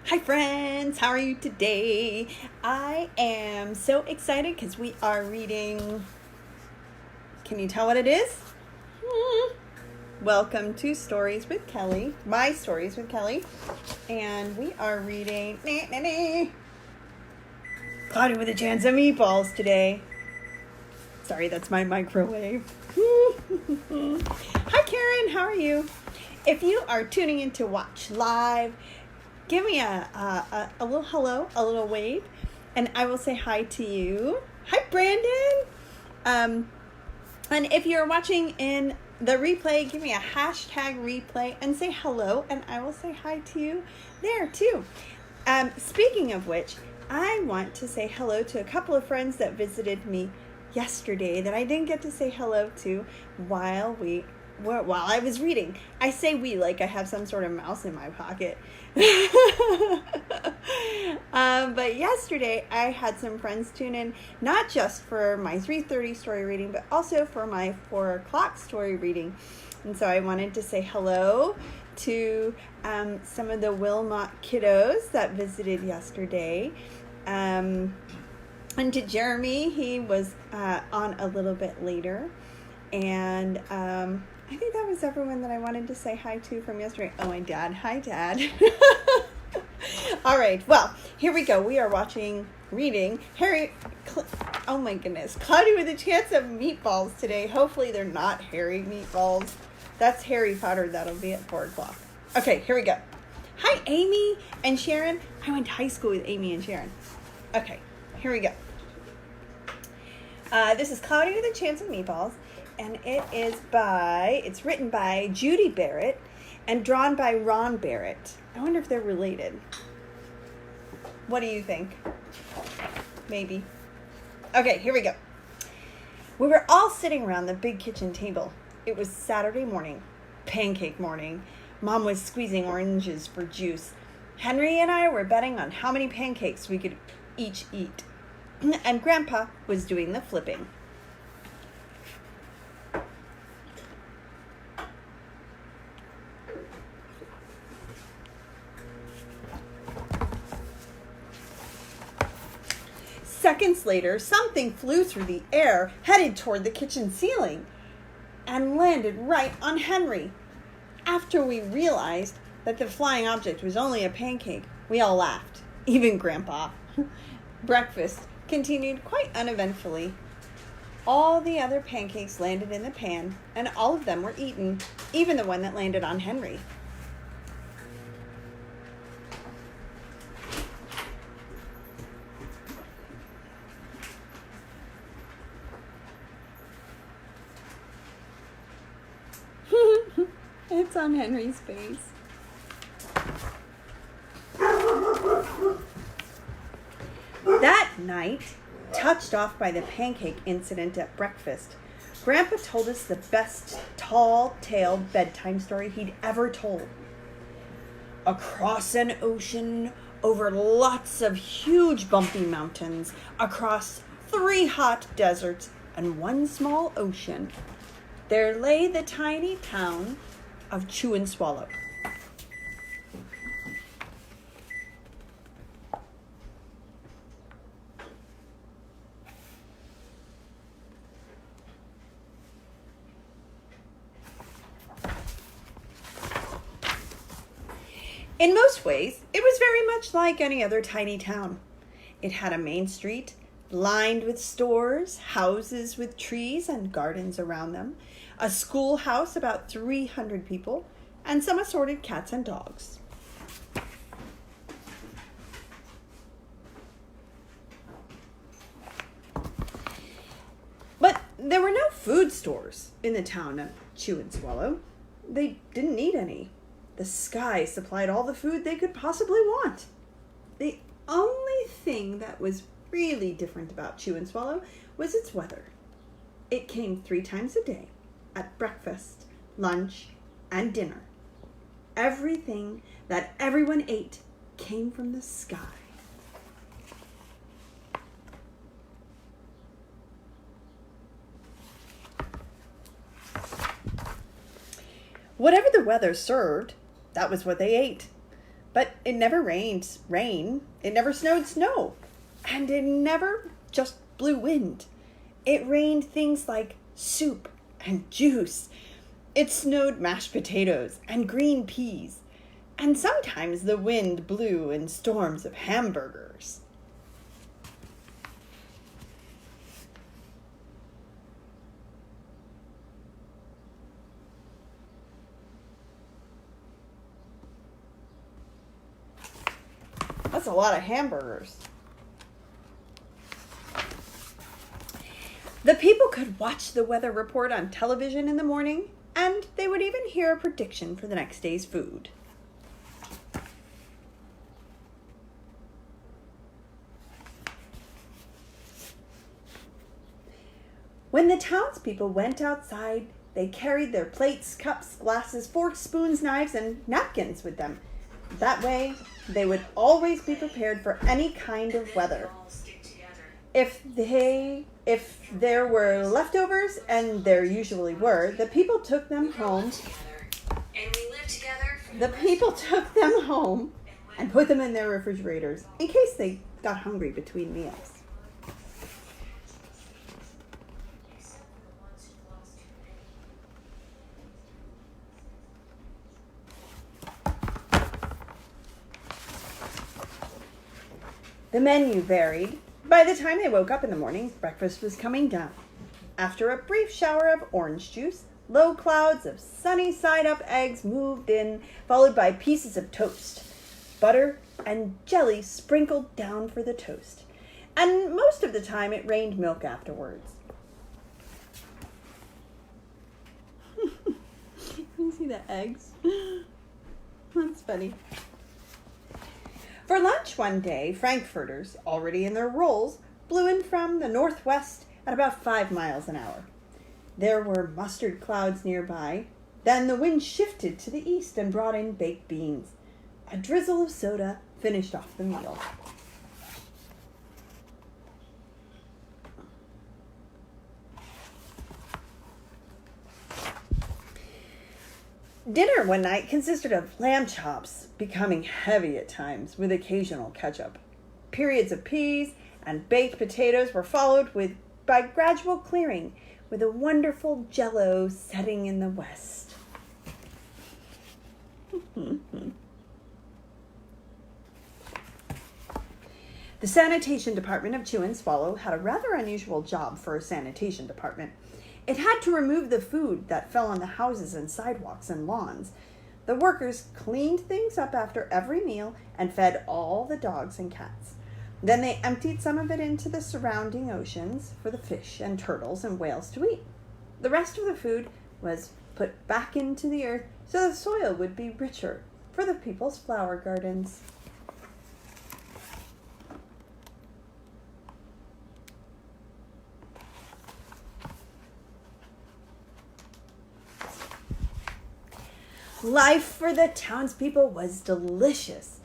Hi friends, how are you today? I am so excited because we are reading, can you tell what it is? Welcome to Stories with Kelli, my Stories with Kelli, and we are reading Cloudy with a Chance of Meatballs today. Sorry, that's my microwave. Hi Karen, how are you? If you are tuning in to watch live, give me a little hello, a little wave, and I will say hi to you. Hi, Brandon. And if you're watching in the replay, give me a hashtag replay and say hello, and I will say hi to you there too. Speaking of which, I want to say hello to a couple of friends that visited me yesterday that I didn't get to say hello to while I was reading. I say we like I have some sort of mouse in my pocket. But yesterday I had some friends tune in, not just for my 3:30 story reading, but also for my 4 o'clock story reading. And so I wanted to say hello to some of the Wilmot kiddos that visited yesterday. And to Jeremy, he was on a little bit later. And I think that was everyone that I wanted to say hi to from yesterday. Oh, my dad. Hi, Dad. All right. Well, here we go. We are reading oh, my goodness. Cloudy with a Chance of Meatballs today. Hopefully they're not hairy meatballs. That's Harry Potter. That'll be at 4 o'clock. Okay, here we go. Hi, Amy and Sharon. I went to high school with Amy and Sharon. Okay, here we go. This is Cloudy with a Chance of Meatballs. And it's written by Judy Barrett and drawn by Ron Barrett. I wonder if they're related. What do you think? Maybe. Okay, here we go. We were all sitting around the big kitchen table. It was Saturday morning, pancake morning. Mom was squeezing oranges for juice. Henry and I were betting on how many pancakes we could each eat. And Grandpa was doing the flipping. Seconds later, something flew through the air, headed toward the kitchen ceiling, and landed right on Henry. After we realized that the flying object was only a pancake, we all laughed, even Grandpa. Breakfast continued quite uneventfully. All the other pancakes landed in the pan, and all of them were eaten, even the one that landed on Henry. It's on Henry's face. That night, touched off by the pancake incident at breakfast, Grandpa told us the best tall-tale bedtime story he'd ever told. Across an ocean, over lots of huge bumpy mountains, across 3 hot deserts and 1 small ocean, there lay the tiny town of Chew and Swallow. In most ways, it was very much like any other tiny town. It had a main street lined with stores, houses with trees and gardens around them, a schoolhouse about 300 people, and some assorted cats and dogs. But there were no food stores in the town of Chew and Swallow. They didn't need any. The sky supplied all the food they could possibly want. The only thing that was really different about Chew and Swallow was its weather. It came 3 times a day, at breakfast, lunch, and dinner. Everything that everyone ate came from the sky. Whatever the weather served, that was what they ate. But it never rained rain, it never snowed snow, and it never just blew wind. It rained things like soup and juice. It snowed mashed potatoes and green peas. And sometimes the wind blew in storms of hamburgers. That's a lot of hamburgers. The people could watch the weather report on television in the morning, and they would even hear a prediction for the next day's food. When the townspeople went outside, they carried their plates, cups, glasses, forks, spoons, knives, and napkins with them. That way, they would always be prepared for any kind of weather. If there were leftovers, and there usually were, the people took them home. The people took them home and put them in their refrigerators in case they got hungry between meals. The menu varied. By the time they woke up in the morning, breakfast was coming down. After a brief shower of orange juice, low clouds of sunny side-up eggs moved in, followed by pieces of toast, butter, and jelly sprinkled down for the toast. And most of the time it rained milk afterwards. You see the eggs? That's funny. For lunch one day, frankfurters, already in their rolls, blew in from the northwest at about 5 miles an hour. There were mustard clouds nearby. Then the wind shifted to the east and brought in baked beans. A drizzle of soda finished off the meal. Dinner one night consisted of lamb chops, becoming heavy at times with occasional ketchup. Periods of peas and baked potatoes were followed by gradual clearing, with a wonderful jello setting in the west. The sanitation department of Chew and Swallow had a rather unusual job for a sanitation department. It had to remove the food that fell on the houses and sidewalks and lawns. The workers cleaned things up after every meal and fed all the dogs and cats. Then they emptied some of it into the surrounding oceans for the fish and turtles and whales to eat. The rest of the food was put back into the earth so the soil would be richer for the people's flower gardens. Life for the townspeople was delicious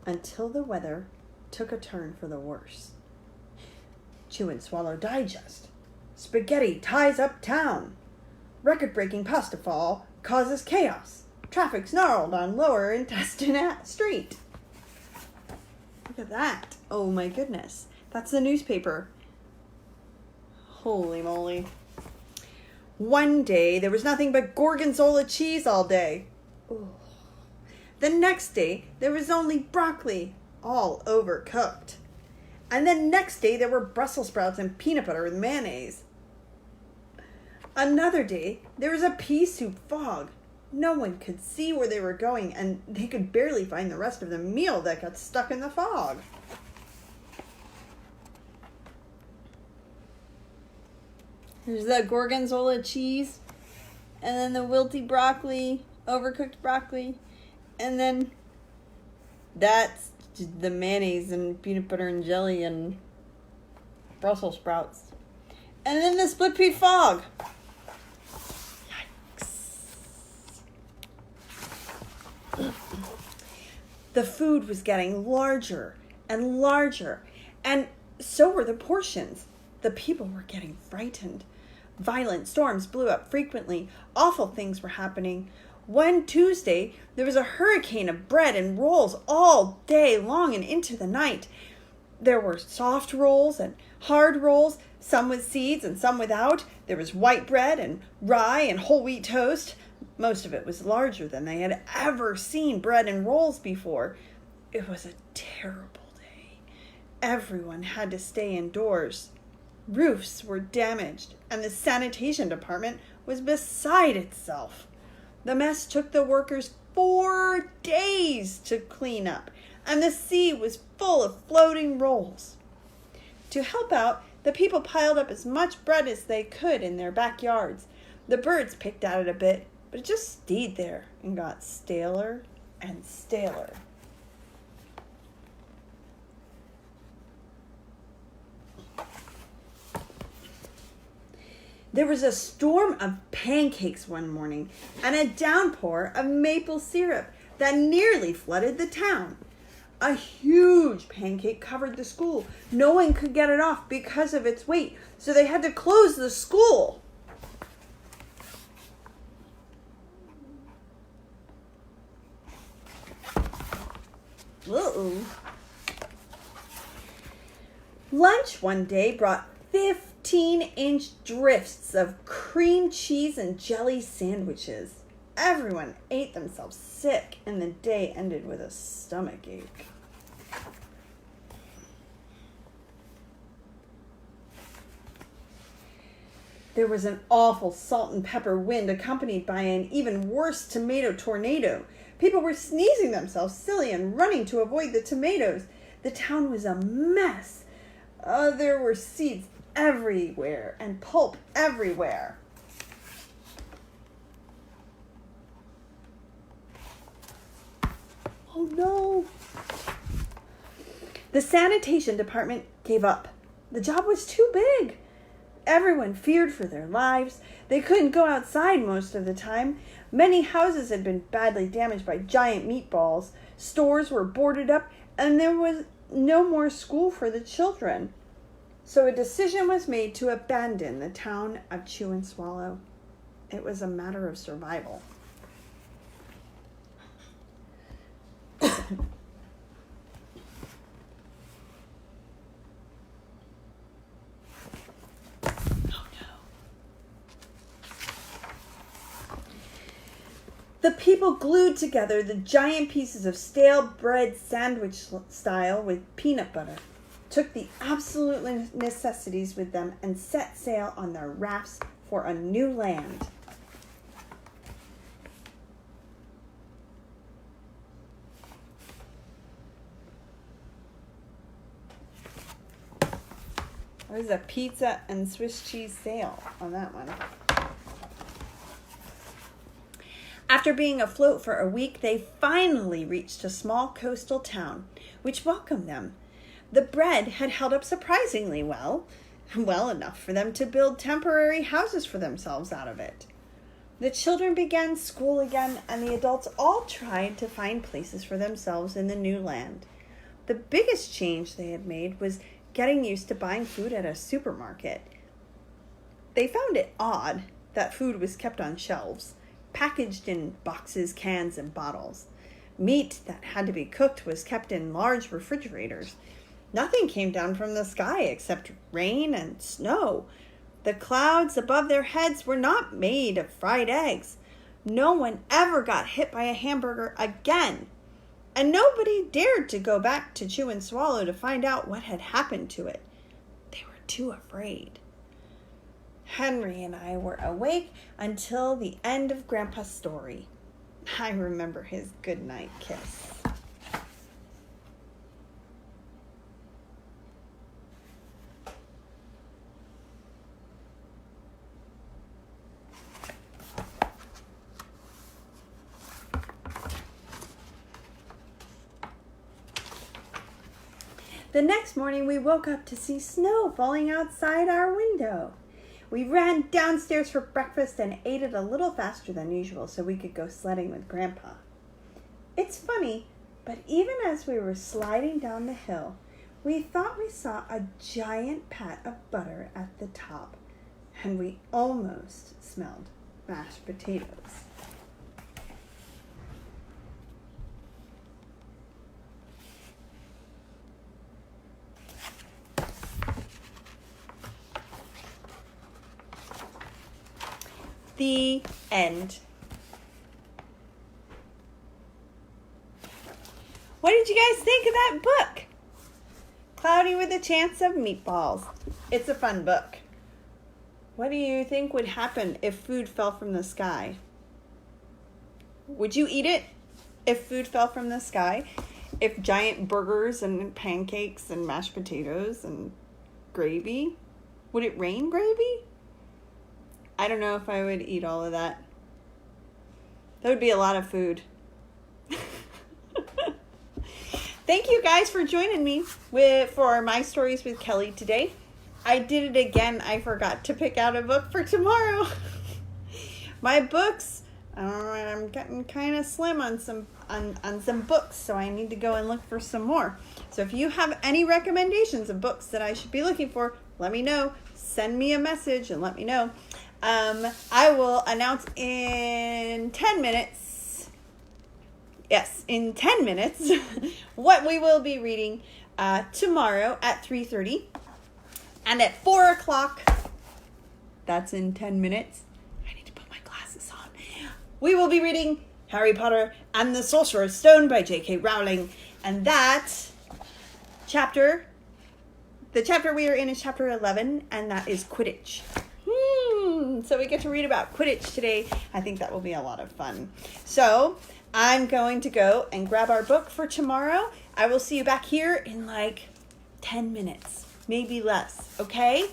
until the weather took a turn for the worse. Chew and Swallow Digest. Spaghetti ties up town. Record-breaking pasta fall causes chaos. Traffic snarled on Lower Intestine Street. Look at that. Oh my goodness. That's the newspaper. Holy moly. One day there was nothing but gorgonzola cheese all day. Ooh. The next day there was only broccoli, all overcooked. And then next day there were Brussels sprouts and peanut butter with mayonnaise. Another day there was a pea soup fog. No one could see where they were going, and they could barely find the rest of the meal that got stuck in the fog. There's the gorgonzola cheese, and then the wilty broccoli, overcooked broccoli, and then that's the mayonnaise and peanut butter and jelly and Brussels sprouts. And then the split pea fog. Yikes. The food was getting larger and larger, and so were the portions. The people were getting frightened. Violent storms blew up frequently. Awful things were happening. One Tuesday, there was a hurricane of bread and rolls all day long and into the night. There were soft rolls and hard rolls, some with seeds and some without. There was white bread and rye and whole wheat toast. Most of it was larger than they had ever seen bread and rolls before. It was a terrible day. Everyone had to stay indoors. Roofs were damaged, and the sanitation department was beside itself. The mess took the workers 4 days to clean up, and the sea was full of floating rolls. To help out, the people piled up as much bread as they could in their backyards. The birds picked at it a bit, but it just stayed there and got staler and staler. There was a storm of pancakes one morning and a downpour of maple syrup that nearly flooded the town. A huge pancake covered the school. No one could get it off because of its weight, so they had to close the school. Uh-oh. Lunch one day brought 15-inch drifts of cream cheese and jelly sandwiches. Everyone ate themselves sick, and the day ended with a stomachache. There was an awful salt and pepper wind accompanied by an even worse tomato tornado. People were sneezing themselves silly and running to avoid the tomatoes. The town was a mess. There were seeds everywhere and pulp everywhere. Oh no! The sanitation department gave up. The job was too big. Everyone feared for their lives. They couldn't go outside most of the time. Many houses had been badly damaged by giant meatballs. Stores were boarded up, and there was no more school for the children. So a decision was made to abandon the town of Chew and Swallow. It was a matter of survival. The people glued together the giant pieces of stale bread sandwich style with peanut butter, took the absolute necessities with them, and set sail on their rafts for a new land. There was a pizza and Swiss cheese sail on that one. After being afloat for a week, they finally reached a small coastal town, which welcomed them. The bread had held up surprisingly well enough for them to build temporary houses for themselves out of it. The children began school again, and the adults all tried to find places for themselves in the new land. The biggest change they had made was getting used to buying food at a supermarket. They found it odd that food was kept on shelves, packaged in boxes, cans, and bottles. Meat that had to be cooked was kept in large refrigerators. Nothing came down from the sky except rain and snow. The clouds above their heads were not made of fried eggs. No one ever got hit by a hamburger again. And nobody dared to go back to Chew and Swallow to find out what had happened to it. They were too afraid. Henry and I were awake until the end of Grandpa's story. I remember his goodnight kiss. The next morning we woke up to see snow falling outside our window. We ran downstairs for breakfast and ate it a little faster than usual so we could go sledding with Grandpa. It's funny, but even as we were sliding down the hill, we thought we saw a giant pat of butter at the top, and we almost smelled mashed potatoes. The end. What did you guys think of that book? Cloudy with a Chance of Meatballs. It's a fun book. What do you think would happen if food fell from the sky? Would you eat it if food fell from the sky? If giant burgers and pancakes and mashed potatoes and gravy? Would it rain gravy? I don't know if I would eat all of that. That would be a lot of food. Thank you guys for joining me for My Stories with Kelli today. I did it again. I forgot to pick out a book for tomorrow. My books, I'm getting kind of slim on some books, so I need to go and look for some more. So if you have any recommendations of books that I should be looking for, let me know. Send me a message and let me know. I will announce in 10 minutes. Yes, in 10 minutes, what we will be reading tomorrow at 3:30. And at 4 o'clock, that's in 10 minutes. I need to put my glasses on. We will be reading Harry Potter and the Sorcerer's Stone by J.K. Rowling. And that chapter, the chapter we are in is chapter 11, and that is Quidditch. So we get to read about Quidditch today. I think that will be a lot of fun. So I'm going to go and grab our book for tomorrow. I will see you back here in like 10 minutes, maybe less, okay?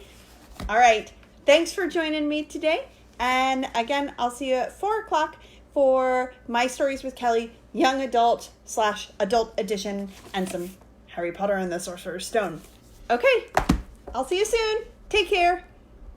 All right. Thanks for joining me today. And again, I'll see you at 4 o'clock for My Stories with Kelli, Young Adult / Adult Edition, and some Harry Potter and the Sorcerer's Stone. Okay. I'll see you soon. Take care.